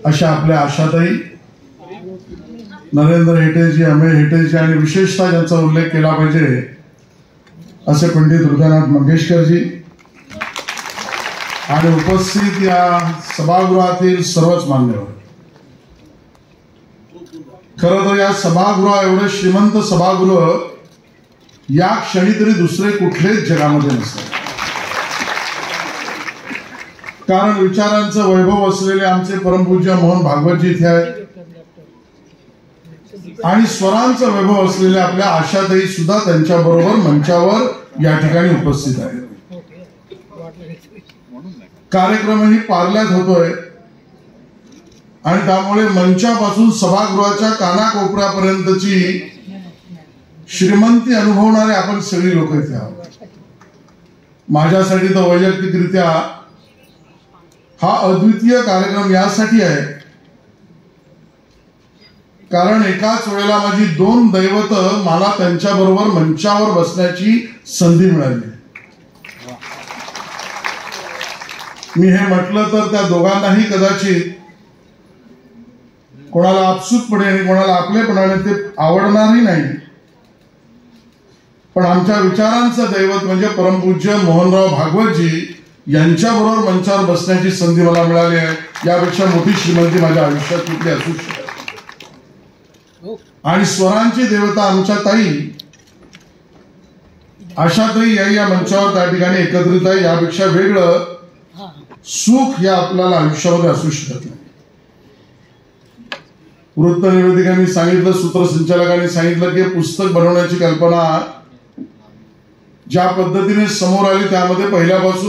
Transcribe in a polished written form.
अशा आपल्या आशाताई, नरेंद्र हेटेजी, अमेय हेटेजी आणि विशेषतः ज्यांचा उल्लेख केला पाहिजे असे पंडित हृदयनाथ मंगेशकरजी आणि उपस्थित या सभागृहातील सर्वच मान्यवर. खरं तर या सभागृह एवढे श्रीमंत सभागृह या क्षणी तरी दुसरे कुठलेच जगामध्ये नसतात. कारण विचारांचं वैभव असलेले आमचे परमपूज्य मोहन भागवतजी इथे आहेत आणि स्वरांचं वैभव असलेले आपल्या आशाताई सुद्धा त्यांच्या बरोबर मंचावर या ठिकाणी उपस्थित आहेत. कार्यक्रमही पार्ल्यात होतोय आणि त्यामुळे मंचापासून सभागृहाच्या कानाकोपऱ्यापर्यंतची श्रीमंती अनुभवणारे आपण सगळी लोक इथे आहोत. माझ्यासाठी तर वैयक्तिकरित्या हा अद्वितीय कार्यक्रम यासाठी आहे कारण एकाच वेळेला माझी दोन दैवत मला त्यांच्या बरोबर मंचावर बसण्याची संधी मिळाली. मी हे म्हटलं तर त्या दोघांनाही कदाचित कोणाला आपसूकपणे आणि कोणाला आपलेपणाने ते आवडणारही नाही, पण आमच्या विचारांचं दैवत म्हणजे परमपूज्य मोहनराव भागवतजी यांच्याबरोबर मंचावर बसण्याची संधी मला मिळाली आहे. यापेक्षा मोठी श्रीमंती माझ्या आयुष्यात कुठली असू शकते. आणि स्वरांची देवता आमच्या ताई आशाताई या मंचावर त्या ठिकाणी एकत्रित आहे. यापेक्षा वेगळं सुख या आपल्याला आयुष्यामध्ये असू शकत नाही. वृत्त निवेदिकांनी सांगितलं, सूत्रसंचालकांनी सांगितलं की पुस्तक बनवण्याची कल्पना ज्या पद्धतीने समोर आली त्यामध्ये पहिल्यापासून